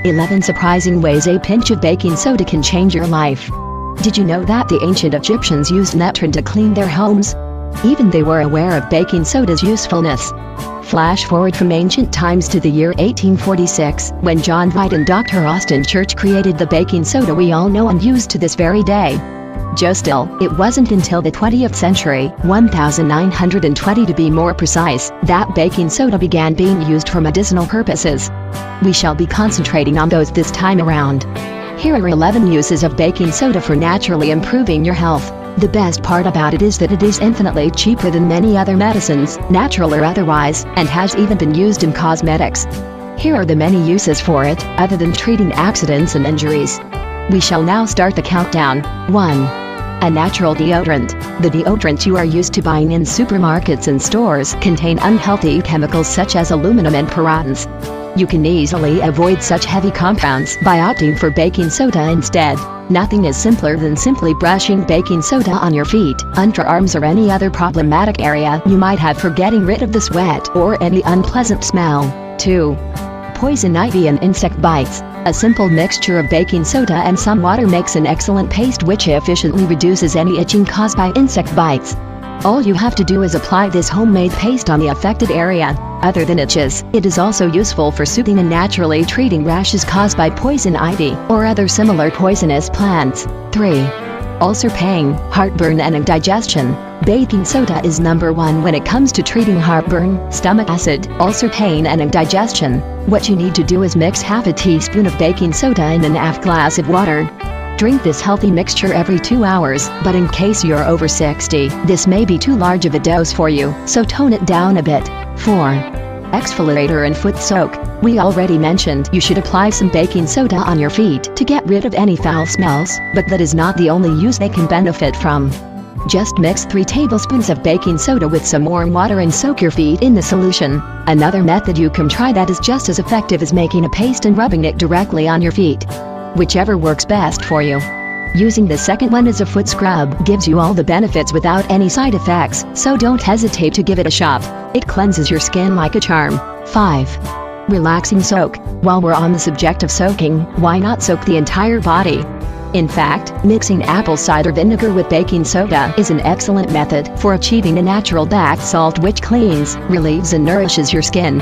11 Surprising ways a pinch of baking soda can change your life. Did you know that the ancient Egyptians used natron to clean their homes? Even they were aware of baking soda's usefulness. Flash forward from ancient times to the year 1846, when John Whiten and Dr. Austin Church created the baking soda we all know and use to this very day. Still, it wasn't until the 20th century, 1920 to be more precise, that baking soda began being used for medicinal purposes. We shall be concentrating on those this time around. Here are 11 uses of baking soda for naturally improving your health. The best part about it is that it is infinitely cheaper than many other medicines, natural or otherwise, and has even been used in cosmetics. Here are the many uses for it, other than treating accidents and injuries. We shall now start the countdown. 1. A natural deodorant. The deodorants you are used to buying in supermarkets and stores contain unhealthy chemicals such as aluminum and parabens. You can easily avoid such heavy compounds by opting for baking soda instead. Nothing is simpler than simply brushing baking soda on your feet, underarms or any other problematic area you might have for getting rid of the sweat or any unpleasant smell. 2. Poison ivy and insect bites. A simple mixture of baking soda and some water makes an excellent paste which efficiently reduces any itching caused by insect bites. All you have to do is apply this homemade paste on the affected area. Other than itches, it is also useful for soothing and naturally treating rashes caused by poison ivy or other similar poisonous plants. 3. Ulcer pain, heartburn and indigestion. Baking soda is number 1 when it comes to treating heartburn, stomach acid, ulcer pain and indigestion. What you need to do is mix half a teaspoon of baking soda in an half glass of water. Drink this healthy mixture every 2 hours, but in case you're over 60, this may be too large of a dose for you, so tone it down a bit. 4. Exfoliator and foot soak. We already mentioned you should apply some baking soda on your feet to get rid of any foul smells, but that is not the only use they can benefit from. Just mix 3 tablespoons of baking soda with some warm water and soak your feet in the solution. Another method you can try that is just as effective as making a paste and rubbing it directly on your feet. Whichever works best for you. Using the second one as a foot scrub gives you all the benefits without any side effects, so don't hesitate to give it a shot. It cleanses your skin like a charm. 5. Relaxing soak. While we're on the subject of soaking, why not soak the entire body? In fact, mixing apple cider vinegar with baking soda is an excellent method for achieving a natural bath salt which cleans, relieves and nourishes your skin.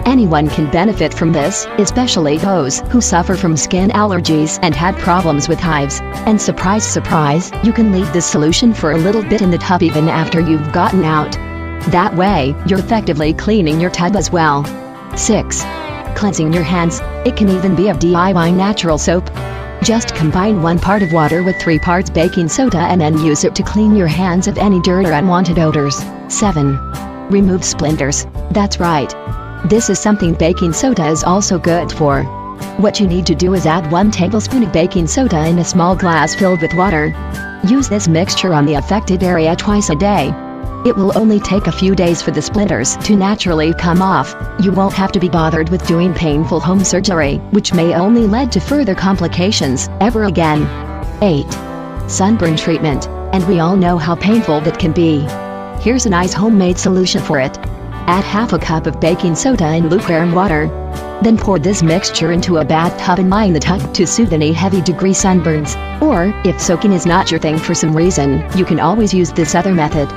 Anyone can benefit from this, especially those who suffer from skin allergies and had problems with hives. And surprise, surprise, you can leave this solution for a little bit in the tub even after you've gotten out. That way, you're effectively cleaning your tub as well. 6. Cleansing your hands. It can even be a DIY natural soap. Just combine 1 part of water with 3 parts baking soda and then use it to clean your hands of any dirt or unwanted odors. 7. Remove splinters. That's right. This is something baking soda is also good for. What you need to do is add 1 tablespoon of baking soda in a small glass filled with water. Use this mixture on the affected area twice a day. It will only take a few days for the splinters to naturally come off. You won't have to be bothered with doing painful home surgery, which may only lead to further complications, ever again. 8. Sunburn treatment. And we all know how painful that can be. Here's a nice homemade solution for it. Add half a cup of baking soda in lukewarm water. Then pour this mixture into a bathtub and lie in the tub to soothe any heavy-degree sunburns. Or, if soaking is not your thing for some reason, you can always use this other method.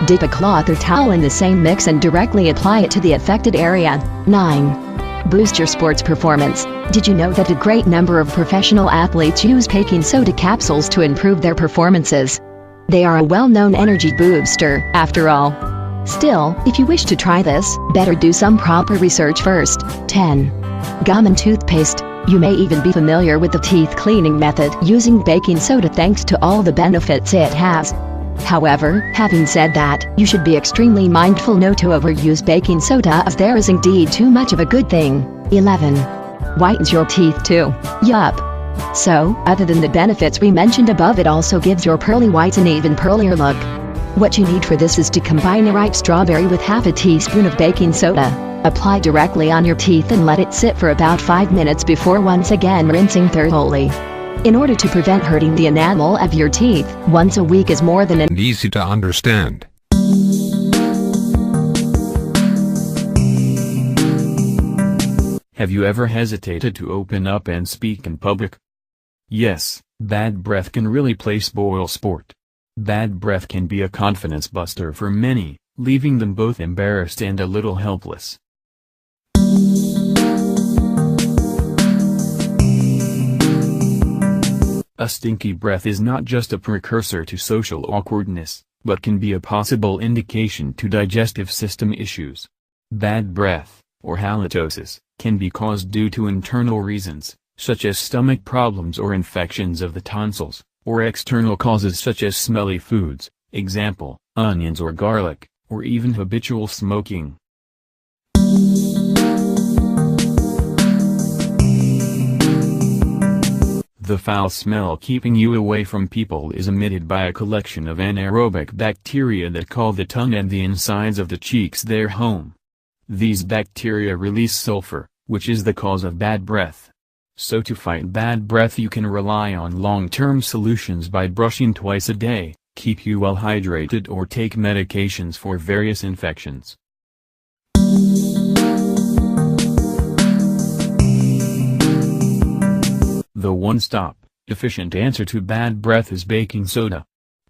Dip a cloth or towel in the same mix and directly apply it to the affected area. 9. Boost your sports performance. Did you know that a great number of professional athletes use baking soda capsules to improve their performances? They are a well-known energy booster, after all. Still, if you wish to try this, better do some proper research first. 10. Gum and toothpaste. You may even be familiar with the teeth cleaning method using baking soda thanks to all the benefits it has. However, having said that, you should be extremely mindful not to overuse baking soda as there is indeed too much of a good thing. 11. Whitens your teeth too. Yup. So, other than the benefits we mentioned above, it also gives your pearly whites an even pearlier look. What you need for this is to combine a ripe strawberry with half a teaspoon of baking soda. Apply directly on your teeth and let it sit for about 5 minutes before once again rinsing thoroughly. In order to prevent hurting the enamel of your teeth, once a week is more than easy to understand. Have you ever hesitated to open up and speak in public? Yes, bad breath can really play spoil sport. Bad breath can be a confidence buster for many, leaving them both embarrassed and a little helpless. A stinky breath is not just a precursor to social awkwardness, but can be a possible indication to digestive system issues. Bad breath, or halitosis, can be caused due to internal reasons, such as stomach problems or infections of the tonsils, or external causes such as smelly foods, example, onions or garlic, or even habitual smoking. The foul smell keeping you away from people is emitted by a collection of anaerobic bacteria that call the tongue and the insides of the cheeks their home. These bacteria release sulfur, which is the cause of bad breath. So to fight bad breath you can rely on long-term solutions by brushing twice a day, keep you well hydrated or take medications for various infections. The one-stop, efficient answer to bad breath is baking soda.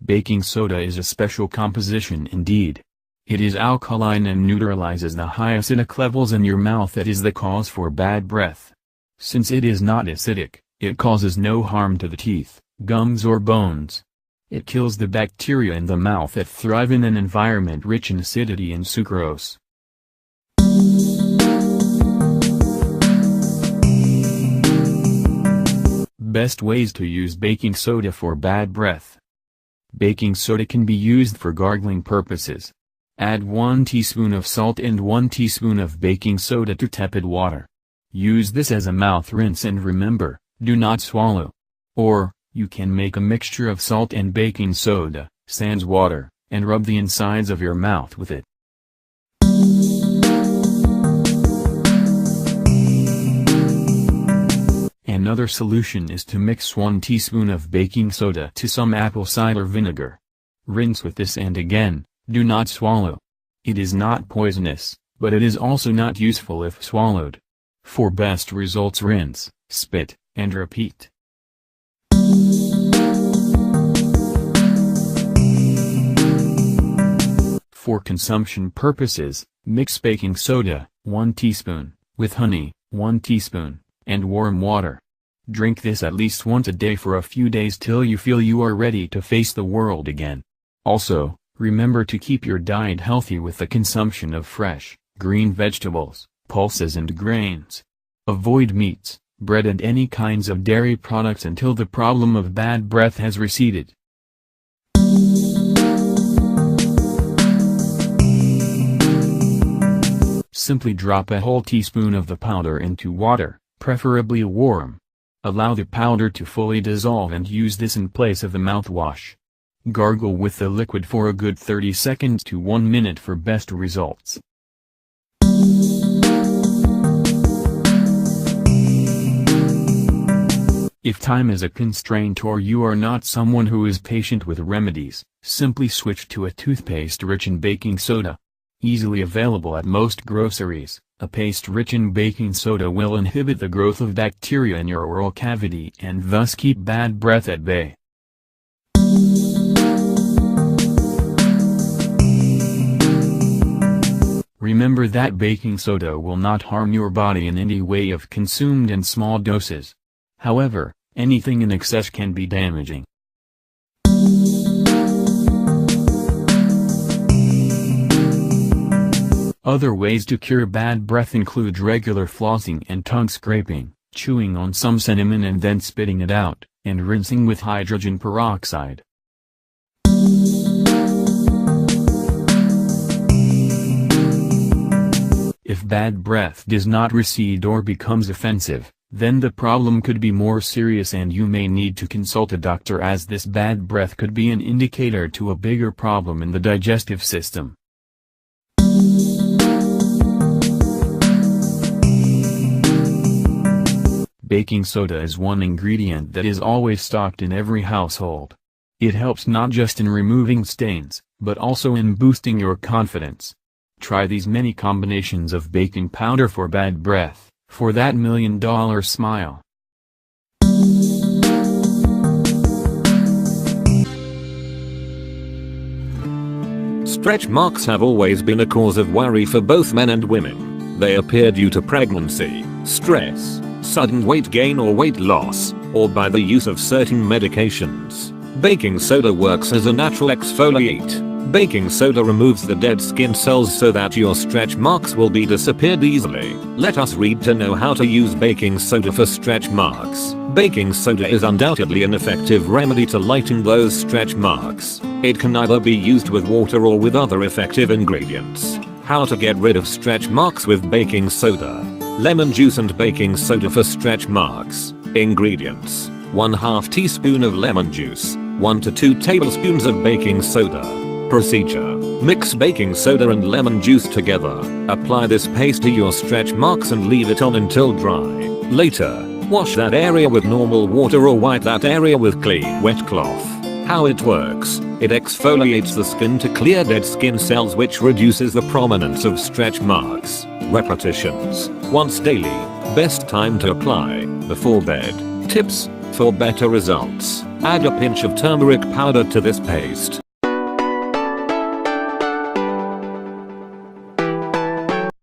Baking soda is a special composition indeed. It is alkaline and neutralizes the high acidic levels in your mouth that is the cause for bad breath. Since it is not acidic, it causes no harm to the teeth, gums or bones. It kills the bacteria in the mouth that thrive in an environment rich in acidity and sucrose. Best ways to use baking soda for bad breath. Baking soda can be used for gargling purposes. Add 1 teaspoon of salt and 1 teaspoon of baking soda to tepid water. Use this as a mouth rinse and remember, do not swallow. Or, you can make a mixture of salt and baking soda, sans water, and rub the insides of your mouth with it. Another solution is to mix 1 teaspoon of baking soda to some apple cider vinegar. Rinse with this and again, do not swallow. It is not poisonous, but it is also not useful if swallowed. For best results rinse, spit, and repeat. For consumption purposes, mix baking soda, 1 teaspoon, with honey, 1 teaspoon, and warm water. Drink this at least once a day for a few days till you feel you are ready to face the world again. Also, remember to keep your diet healthy with the consumption of fresh, green vegetables, pulses and grains. Avoid meats, bread and any kinds of dairy products until the problem of bad breath has receded. Simply drop a whole teaspoon of the powder into water, preferably warm. Allow the powder to fully dissolve and use this in place of the mouthwash. Gargle with the liquid for a good 30 seconds to 1 minute for best results. If time is a constraint or you are not someone who is patient with remedies, simply switch to a toothpaste rich in baking soda. Easily available at most groceries, a paste rich in baking soda will inhibit the growth of bacteria in your oral cavity and thus keep bad breath at bay. Remember that baking soda will not harm your body in any way if consumed in small doses. However, anything in excess can be damaging. Other ways to cure bad breath include regular flossing and tongue scraping, chewing on some cinnamon and then spitting it out, and rinsing with hydrogen peroxide. If bad breath does not recede or becomes offensive, then the problem could be more serious and you may need to consult a doctor, as this bad breath could be an indicator to a bigger problem in the digestive system. Baking soda is one ingredient that is always stocked in every household. It helps not just in removing stains, but also in boosting your confidence. Try these many combinations of baking powder for bad breath, For that $1 million smile. Stretch marks have always been a cause of worry for both men and women. They appear due to pregnancy, stress, sudden weight gain or weight loss, or by the use of certain medications. Baking soda works as a natural exfoliate. Baking soda removes the dead skin cells so that your stretch marks will be disappeared easily. Let us read to know how to use baking soda for stretch marks. Baking soda is undoubtedly an effective remedy to lighten those stretch marks. It can either be used with water or with other effective ingredients. How to get rid of stretch marks with baking soda. Lemon juice and baking soda for stretch marks. Ingredients: 1/2 teaspoon of lemon juice, 1 to 2 tablespoons of baking soda. Procedure: mix baking soda and lemon juice together. Apply this paste to your stretch marks and leave it on until dry. Later, wash that area with normal water or wipe that area with clean wet cloth. How it works: it exfoliates the skin to clear dead skin cells, which reduces the prominence of stretch marks. Repetitions: once daily. Best time to apply: before bed. Tips: for better results, add a pinch of turmeric powder to this paste.